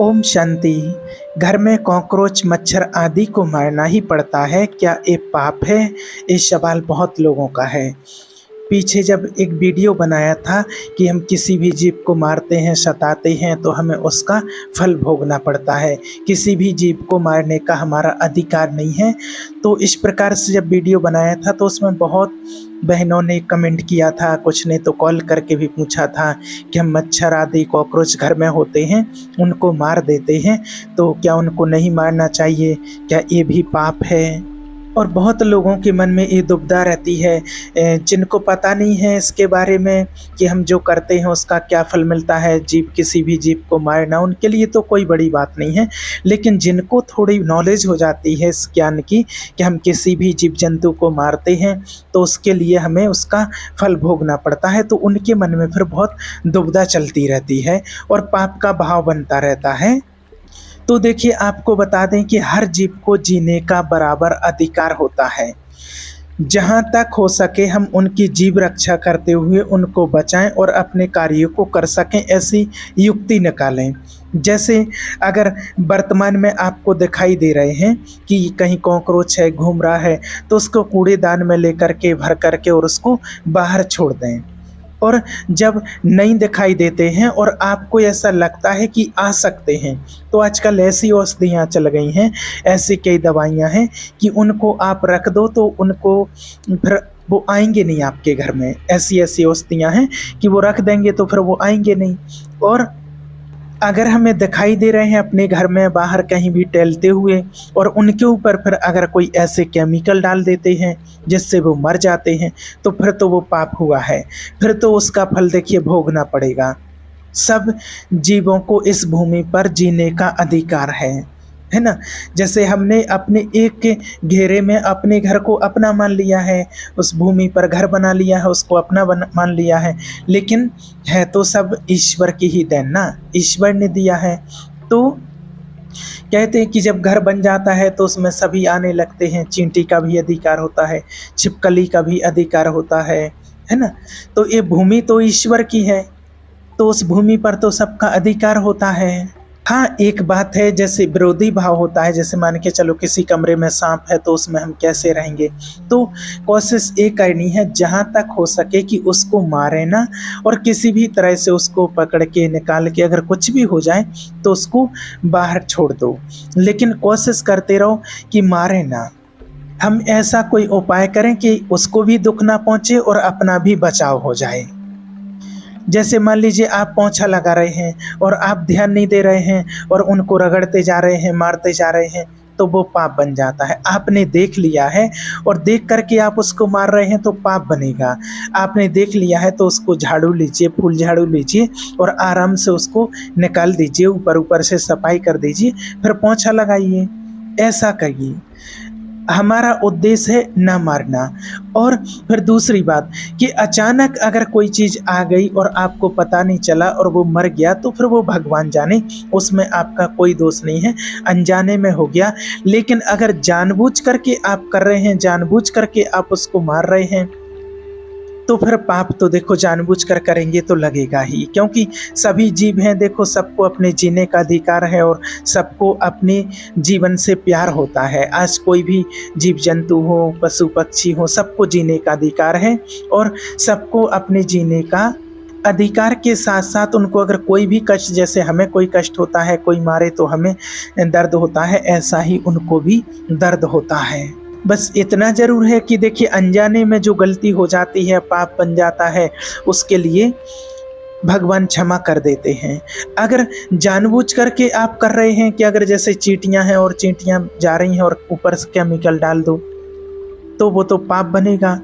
ओम शांति। घर में कॉकरोच, मच्छर आदि को मारना ही पड़ता है, क्या ये पाप है? ये सवाल बहुत लोगों का है। पीछे जब एक वीडियो बनाया था कि हम किसी भी जीव को मारते हैं, सताते हैं तो हमें उसका फल भोगना पड़ता है। किसी भी जीव को मारने का हमारा अधिकार नहीं है। तो इस प्रकार से जब वीडियो बनाया था तो उसमें बहुत बहनों ने कमेंट किया था, कुछ ने तो कॉल करके भी पूछा था कि हम मच्छर आदि कॉकरोच घर में होते हैं उनको मार देते हैं, तो क्या उनको नहीं मारना चाहिए? क्या ये भी पाप है? और बहुत लोगों के मन में ये दुविधा रहती है, जिनको पता नहीं है इसके बारे में कि हम जो करते हैं उसका क्या फल मिलता है। किसी भी जीव को मारना उनके लिए तो कोई बड़ी बात नहीं है, लेकिन जिनको थोड़ी नॉलेज हो जाती है इस ज्ञान की कि हम किसी भी जीव जंतु को मारते हैं तो उसके लिए हमें उसका फल भोगना पड़ता है, तो उनके मन में फिर बहुत दुविधा चलती रहती है और पाप का भाव बनता रहता है। तो देखिए, आपको बता दें कि हर जीव को जीने का बराबर अधिकार होता है। जहाँ तक हो सके हम उनकी जीव रक्षा करते हुए उनको बचाएं और अपने कार्यों को कर सकें, ऐसी युक्ति निकालें। जैसे अगर वर्तमान में आपको दिखाई दे रहे हैं कि कहीं कॉकरोच है, घूम रहा है, तो उसको कूड़ेदान में लेकर के भर करके और उसको बाहर छोड़ दें। और जब नहीं दिखाई देते हैं और आपको ऐसा लगता है कि आ सकते हैं, तो आजकल ऐसी औषधियाँ चल गई हैं, ऐसी कई दवाइयाँ हैं कि उनको आप रख दो तो उनको फिर वो आएंगे नहीं आपके घर में। ऐसी ऐसी औषधियाँ हैं कि वो रख देंगे तो फिर वो आएंगे नहीं। और अगर हमें दिखाई दे रहे हैं अपने घर में बाहर कहीं भी टहलते हुए और उनके ऊपर फिर अगर कोई ऐसे केमिकल डाल देते हैं जिससे वो मर जाते हैं, तो फिर तो वो पाप हुआ है, फिर तो उसका फल देखिए भोगना पड़ेगा। सब जीवों को इस भूमि पर जीने का अधिकार है ना। जैसे हमने अपने एक घेरे में अपने घर को अपना मान लिया है, उस भूमि पर घर बना लिया है, उसको अपना मान लिया है, लेकिन है तो सब ईश्वर की ही देन ना, ईश्वर ने दिया है। तो कहते हैं कि जब घर बन जाता है तो उसमें सभी आने लगते हैं, चींटी का भी अधिकार होता है, छिपकली का भी अधिकार होता है ना। तो ये भूमि तो ईश्वर की है, तो उस भूमि पर तो सबका अधिकार होता है। हाँ, एक बात है, जैसे विरोधी भाव होता है, जैसे मान के चलो किसी कमरे में सांप है तो उसमें हम कैसे रहेंगे। तो कोशिश ये करनी है जहाँ तक हो सके कि उसको मारे ना, और किसी भी तरह से उसको पकड़ के निकाल के अगर कुछ भी हो जाए तो उसको बाहर छोड़ दो, लेकिन कोशिश करते रहो कि मारे ना। हम ऐसा कोई उपाय करें कि उसको भी दुख ना पहुँचे और अपना भी बचाव हो जाए। जैसे मान लीजिए आप पोंछा लगा रहे हैं और आप ध्यान नहीं दे रहे हैं और उनको रगड़ते जा रहे हैं, मारते जा रहे हैं, तो वो पाप बन जाता है। आपने देख लिया है और देख करके आप उसको मार रहे हैं तो पाप बनेगा। आपने देख लिया है तो उसको झाड़ू लीजिए, फूल झाड़ू लीजिए और आराम से उसको निकाल दीजिए, ऊपर ऊपर से सफाई कर दीजिए, फिर पोंछा लगाइए। ऐसा करिए, हमारा उद्देश्य है ना मारना। और फिर दूसरी बात कि अचानक अगर कोई चीज़ आ गई और आपको पता नहीं चला और वो मर गया, तो फिर वो भगवान जाने, उसमें आपका कोई दोष नहीं है, अनजाने में हो गया। लेकिन अगर जानबूझ करके आप कर रहे हैं, जानबूझ करके आप उसको मार रहे हैं, तो फिर पाप तो देखो जानबूझ कर करेंगे तो लगेगा ही, क्योंकि सभी जीव हैं, देखो सबको अपने जीने का अधिकार है और सबको अपने जीवन से प्यार होता है। आज कोई भी जीव जंतु हो, पशु पक्षी हो, सबको जीने का अधिकार है और सबको अपने जीने का अधिकार के साथ साथ उनको अगर कोई भी कष्ट, जैसे हमें कोई कष्ट होता है, कोई मारे तो हमें दर्द होता है, ऐसा ही उनको भी दर्द होता है। बस इतना ज़रूर है कि देखिए, अनजाने में जो गलती हो जाती है, पाप बन जाता है, उसके लिए भगवान क्षमा कर देते हैं। अगर जानबूझ करके आप कर रहे हैं कि अगर जैसे चींटियां हैं और चींटियां जा रही हैं और ऊपर से केमिकल डाल दो, तो वो तो पाप बनेगा।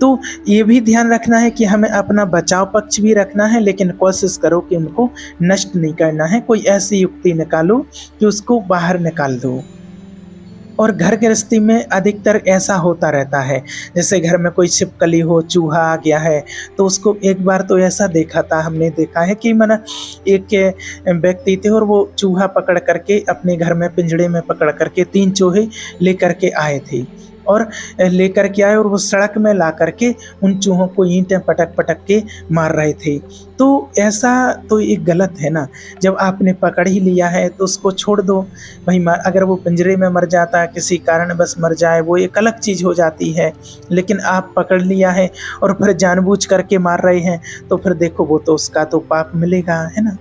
तो ये भी ध्यान रखना है कि हमें अपना बचाव पक्ष भी रखना है, लेकिन कोशिश करो कि उनको नष्ट नहीं करना है। कोई ऐसी युक्ति निकालो कि उसको बाहर निकाल दो। और घर गृहस्थी में अधिकतर ऐसा होता रहता है, जैसे घर में कोई छिपकली हो, चूहा आ गया है, तो उसको एक बार तो ऐसा देखा था, हमने देखा है कि माना एक व्यक्ति थे और वो चूहा पकड़ करके अपने घर में पिंजड़े में पकड़ करके 3 चूहे ले करके आए थे और लेकर के आए और वो सड़क में ला करके उन चूहों को ईंटें पटक पटक के मार रहे थे। तो ऐसा तो एक गलत है ना, जब आपने पकड़ ही लिया है तो उसको छोड़ दो भाई। अगर वो पिंजरे में मर जाता है, किसी कारण बस मर जाए, वो एक अलग चीज़ हो जाती है, लेकिन आप पकड़ लिया है और फिर जानबूझ करके मार रहे हैं, तो फिर देखो वो तो उसका तो पाप मिलेगा, है ना।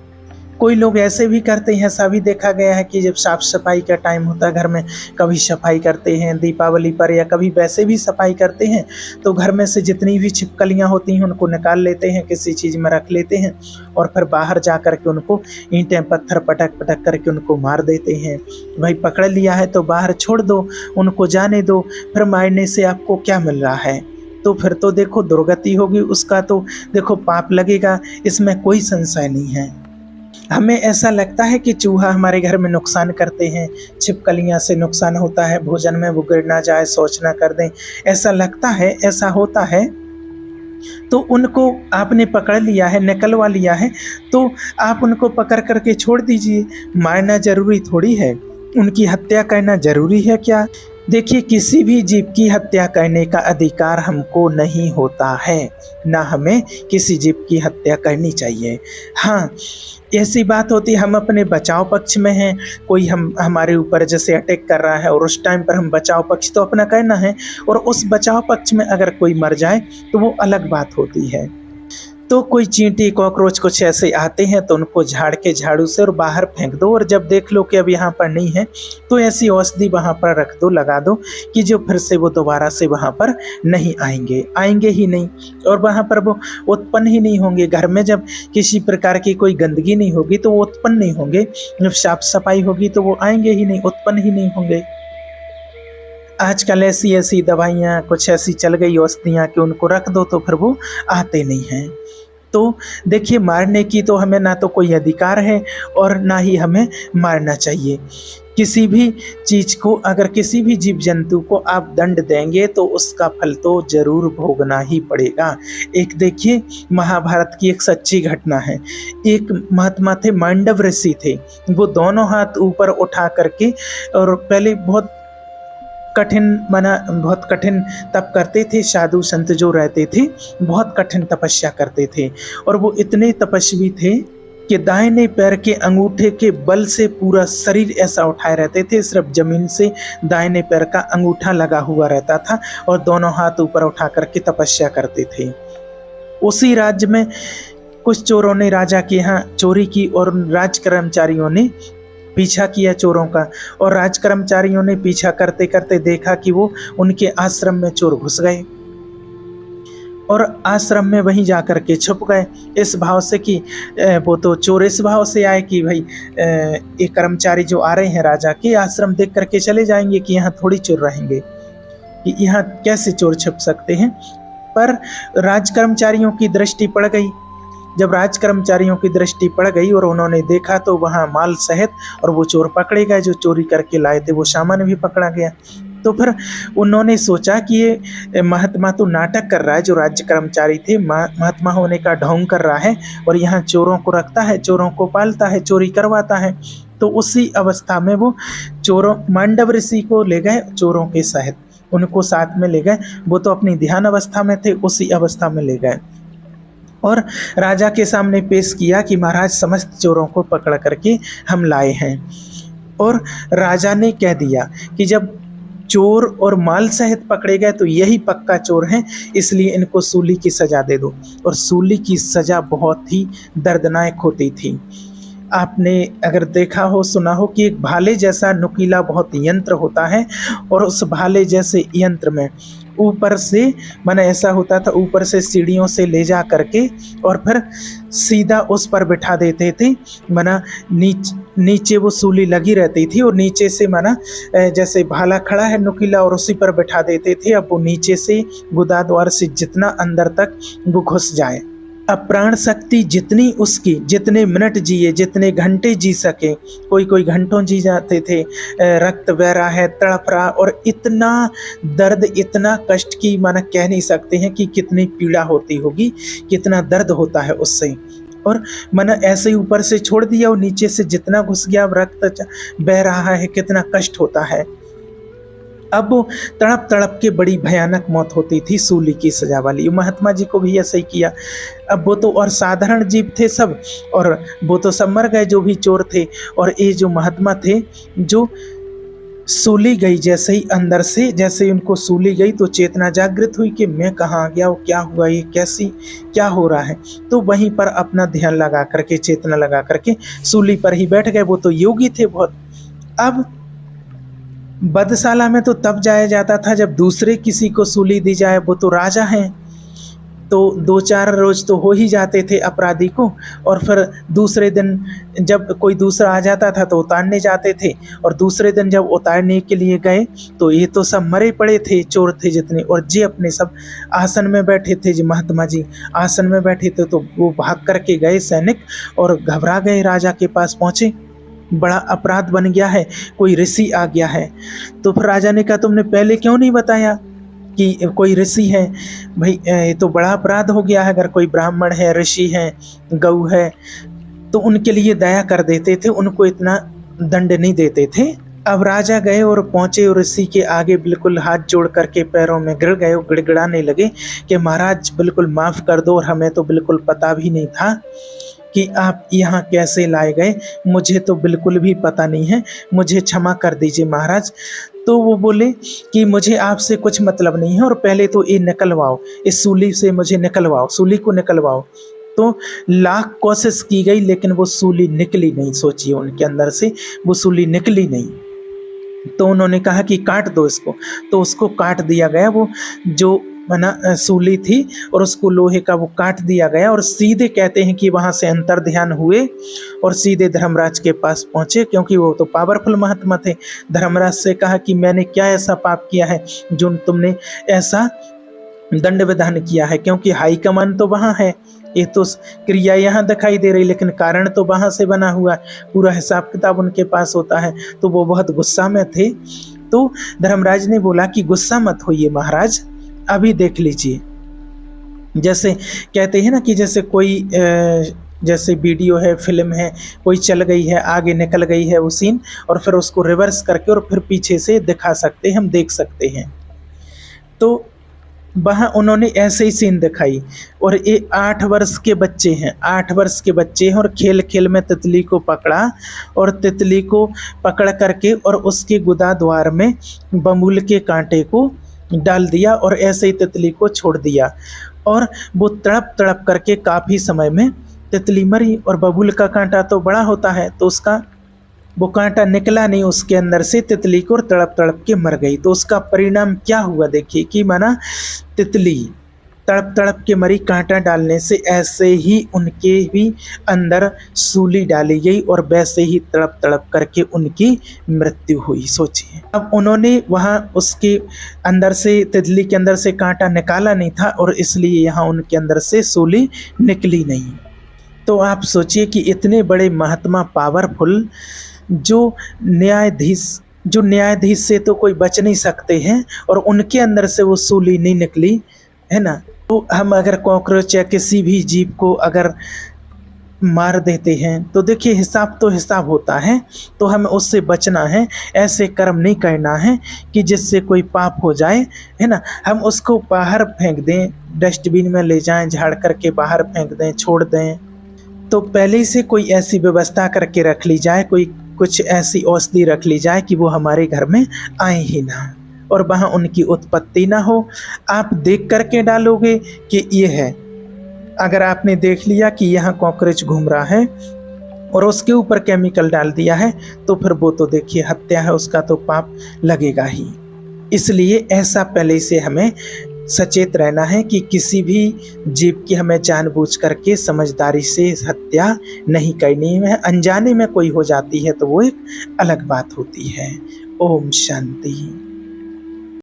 कोई लोग ऐसे भी करते हैं, ऐसा भी देखा गया है कि जब साफ सफाई का टाइम होता है घर में, कभी सफाई करते हैं दीपावली पर या कभी वैसे भी सफाई करते हैं, तो घर में से जितनी भी छिपकलियां होती हैं उनको निकाल लेते हैं, किसी चीज़ में रख लेते हैं और फिर बाहर जा कर के उनको ईंटें पत्थर पटक पटक करके उनको मार देते हैं। भाई पकड़ लिया है तो बाहर छोड़ दो, उनको जाने दो, फिर मारने से आपको क्या मिल रहा है? तो फिर तो देखो दुर्गति होगी, उसका तो देखो पाप लगेगा, इसमें कोई संशय नहीं है। हमें ऐसा लगता है कि चूहा हमारे घर में नुकसान करते हैं, छिपकलियां से नुकसान होता है, भोजन में वो गिर ना जाए, शौच ना कर दें, ऐसा लगता है, ऐसा होता है। तो उनको आपने पकड़ लिया है, निकलवा लिया है, तो आप उनको पकड़ करके छोड़ दीजिए। मारना जरूरी थोड़ी है, उनकी हत्या करना जरूरी है क्या? देखिए, किसी भी जीव की हत्या करने का अधिकार हमको नहीं होता है, ना हमें किसी जीव की हत्या करनी चाहिए। हाँ, ऐसी बात होती है हम अपने बचाव पक्ष में हैं, कोई हमारे ऊपर जैसे अटैक कर रहा है और उस टाइम पर हम बचाव पक्ष तो अपना करना है, और उस बचाव पक्ष में अगर कोई मर जाए तो वो अलग बात होती है। तो कोई चींटी कॉकरोच कुछ ऐसे आते हैं तो उनको झाड़ के झाड़ू से और बाहर फेंक दो, और जब देख लो कि अब यहाँ पर नहीं है तो ऐसी औषधि वहाँ पर रख दो, लगा दो कि जो फिर से वो दोबारा से वहाँ पर नहीं आएंगे ही नहीं, और वहाँ पर वो उत्पन्न ही नहीं होंगे। घर में जब किसी प्रकार की कोई गंदगी नहीं होगी तो वो उत्पन्न नहीं होंगे, जब साफ सफाई होगी तो वो आएंगे ही नहीं, उत्पन्न ही नहीं होंगे। आजकल ऐसी ऐसी दवाइयाँ कुछ ऐसी चल गई औषधियाँ कि उनको रख दो तो फिर वो आते नहीं हैं। तो देखिए, मारने की तो हमें ना तो कोई अधिकार है और ना ही हमें मारना चाहिए। किसी भी चीज़ को, अगर किसी भी जीव जंतु को आप दंड देंगे तो उसका फल तो जरूर भोगना ही पड़ेगा। एक देखिए, महाभारत की एक सच्ची घटना है। एक महात्मा थे, मांडव ऋषि थे, वो दोनों हाथ ऊपर उठा करके और पहले बहुत कठिन तप करते थे। साधु संत जो रहते थे बहुत कठिन तपस्या करते थे, और वो इतने तपस्वी थे कि दाहिने पैर के अंगूठे के बल से पूरा शरीर ऐसा उठाए रहते थे, सिर्फ जमीन से दाहिने पैर का अंगूठा लगा हुआ रहता था और दोनों हाथ ऊपर उठा करके तपस्या करते थे। उसी राज्य में कुछ चोरों ने राजा के यहाँ चोरी की और राज कर्मचारियों ने पीछा किया चोरों का, और राज कर्मचारियों ने पीछा करते करते देखा कि वो उनके आश्रम में चोर घुस गए और आश्रम में वहीं जाकर के छुप गए, इस भाव से कि वो तो चोर इस भाव से आए कि भाई एक कर्मचारी जो आ रहे हैं राजा के आश्रम देख करके चले जाएंगे कि यहाँ थोड़ी चोर रहेंगे, कि यहाँ कैसे चोर छुप सकते हैं। पर राज कर्मचारियों की दृष्टि पड़ गई। जब राज कर्मचारियों की दृष्टि पड़ गई और उन्होंने देखा तो वहाँ माल सहित और वो चोर पकड़े गए, जो चोरी करके लाए थे वो सामान भी पकड़ा गया। तो फिर उन्होंने सोचा कि ये महात्मा तो नाटक कर रहा है, जो राज्य कर्मचारी थे महात्मा होने का ढोंग कर रहा है और यहाँ चोरों को रखता है, चोरों को पालता है, चोरी करवाता है। तो उसी अवस्था में वो मांडव ऋषि को ले गए चोरों के सहित, उनको साथ में ले गए। वो तो अपनी ध्यान अवस्था में थे, उसी अवस्था में ले गए और राजा के सामने पेश किया कि महाराज समस्त चोरों को पकड़ करके हम लाए हैं। और राजा ने कह दिया कि जब चोर और माल सहित पकड़े गए तो यही पक्का चोर हैं, इसलिए इनको सूली की सजा दे दो। और सूली की सजा बहुत ही दर्दनाक होती थी। आपने अगर देखा हो, सुना हो कि एक भाले जैसा नुकीला बहुत यंत्र होता है और उस भाले जैसे यंत्र में ऊपर से ऐसा होता था, ऊपर से सीढ़ियों से ले जा करके और फिर सीधा उस पर बिठा देते थे। नीचे वो सूली लगी रहती थी और नीचे से जैसे भाला खड़ा है नुकीला और उसी पर बिठा देते थे। अब वो नीचे से गुदा द्वार से जितना अंदर तक वो घुस जाए, अब प्राण शक्ति जितनी उसकी, जितने मिनट जिए, जितने घंटे जी सके, कोई घंटों जी जाते थे, रक्त बह रहा है, तड़प रहा, और इतना दर्द, इतना कष्ट की कह नहीं सकते हैं कि कितनी पीड़ा होती होगी, कितना दर्द होता है उससे। और ऐसे ही ऊपर से छोड़ दिया और नीचे से जितना घुस गया, रक्त बह रहा है, कितना कष्ट होता है। अब वो तड़प तड़प के बड़ी भयानक मौत होती थी सूली की सजा वाली। महात्मा जी को भी ऐसा ही किया। अब वो तो और साधारण जीव थे सब, और वो तो सब मर गए जो भी चोर थे। और ये जो महात्मा थे, जो सूली गई जैसे ही अंदर से, जैसे ही उनको सूली गई तो चेतना जागृत हुई कि मैं कहाँ आ गया, वो क्या हुआ, ये कैसी क्या हो रहा है। तो वहीं पर अपना ध्यान लगा करके, चेतना लगा करके सूली पर ही बैठ गए। वो तो योगी थे बहुत। अब बदशाला में तो तब जाया जाता था जब दूसरे किसी को सूली दी जाए, वो तो राजा हैं, तो 2-4 रोज तो हो ही जाते थे अपराधी को, और फिर दूसरे दिन जब कोई दूसरा आ जाता था तो उतारने जाते थे। और दूसरे दिन जब उतारने के लिए गए तो ये तो सब मरे पड़े थे, चोर थे जितने, और जी अपने सब आसन में बैठे थे। जी महात्मा जी आसन में बैठे थे, तो वो भाग करके गए सैनिक और घबरा गए, राजा के पास पहुँचे। बड़ा अपराध बन गया है, कोई ऋषि आ गया है। तो फिर राजा ने कहा तुमने पहले क्यों नहीं बताया कि कोई ऋषि है। भाई ये तो बड़ा अपराध हो गया है, अगर कोई ब्राह्मण है, ऋषि है, गऊ है, तो उनके लिए दया कर देते थे, उनको इतना दंड नहीं देते थे। अब राजा गए और पहुंचे और ऋषि के आगे बिल्कुल हाथ जोड़ करके पैरों में गिर गए, गिड़गिड़ाने लगे कि महाराज बिल्कुल माफ़ कर दो, और हमें तो बिल्कुल पता भी नहीं था कि आप यहाँ कैसे लाए गए, मुझे तो बिल्कुल भी पता नहीं है, मुझे क्षमा कर दीजिए महाराज। तो वो बोले कि मुझे आपसे कुछ मतलब नहीं है, और पहले तो ये निकलवाओ, इस सूली से मुझे निकलवाओ, सूली को निकलवाओ। तो लाख कोशिश की गई लेकिन वो सूली निकली नहीं। सोचिए उनके अंदर से वो सूली निकली नहीं। तो उन्होंने कहा कि काट दो इसको, तो उसको काट दिया गया। वो जो मना सूली थी और उसको लोहे का वो काट दिया गया, और सीधे कहते हैं कि वहाँ से अंतर ध्यान हुए और सीधे धर्मराज के पास पहुँचे, क्योंकि वो तो पावरफुल महात्मा थे। धर्मराज से कहा कि मैंने क्या ऐसा पाप किया है जो तुमने ऐसा दंड विधान किया है, क्योंकि हाई कमान तो वहाँ है, ये तो क्रिया यहाँ दिखाई दे रही, लेकिन कारण तो वहाँ से बना हुआ, पूरा हिसाब किताब उनके पास होता है। तो वो बहुत गुस्सा में थे। तो धर्मराज ने बोला कि गुस्सा मत होइए महाराज, अभी देख लीजिए। जैसे कहते हैं ना कि जैसे कोई जैसे वीडियो है, फिल्म है, कोई चल गई है, आगे निकल गई है वो सीन, और फिर उसको रिवर्स करके और फिर पीछे से दिखा सकते हैं, हम देख सकते हैं। तो वहाँ उन्होंने ऐसे ही सीन दिखाई। और ये 8 वर्ष के बच्चे हैं, 8 वर्ष के बच्चे हैं, और खेल खेल में तितली को पकड़ा, और तितली को पकड़ करके और उसके गुदा द्वार में बबूल के कांटे को डाल दिया, और ऐसे ही तितली को छोड़ दिया। और वो तड़प तड़प करके काफ़ी समय में तितली मरी। और बबूल का कांटा तो बड़ा होता है, तो उसका वो कांटा निकला नहीं उसके अंदर से, तितली को, और तड़प तड़प के मर गई। तो उसका परिणाम क्या हुआ देखिए, कि माना तितली तड़प तड़प के मरी कांटा डालने से, ऐसे ही उनके भी अंदर सूली डाली गई और वैसे ही तड़प तड़प करके उनकी मृत्यु हुई। सोचिए, अब उन्होंने वहाँ उसके अंदर से, तितली के अंदर से कांटा निकाला नहीं था, और इसलिए यहाँ उनके अंदर से सूली निकली नहीं। तो आप सोचिए कि इतने बड़े महात्मा, पावरफुल, जो न्यायाधीश से तो कोई बच नहीं सकते हैं, और उनके अंदर से वो सूली नहीं निकली, है ना। तो हम अगर कॉकरोच या किसी भी जीव को अगर मार देते हैं तो देखिए हिसाब तो हिसाब होता है, तो हमें उससे बचना है। ऐसे कर्म नहीं करना है कि जिससे कोई पाप हो जाए, है ना। हम उसको बाहर फेंक दें, डस्टबिन में ले जाएं, झाड़ करके बाहर फेंक दें, छोड़ दें। तो पहले से कोई ऐसी व्यवस्था करके रख ली जाए, कोई कुछ ऐसी औषधि रख ली जाए कि वो हमारे घर में आए ही ना, और वहाँ उनकी उत्पत्ति ना हो। आप देख करके डालोगे कि ये है। अगर आपने देख लिया कि यहाँ कॉकरोच घूम रहा है और उसके ऊपर केमिकल डाल दिया है, तो फिर वो तो देखिए हत्या है, उसका तो पाप लगेगा ही। इसलिए ऐसा पहले से हमें सचेत रहना है कि किसी भी जीव की हमें जानबूझ करके समझदारी से हत्या नहीं करनी है। अनजाने में कोई हो जाती है तो वो एक अलग बात होती है। ओम शांति।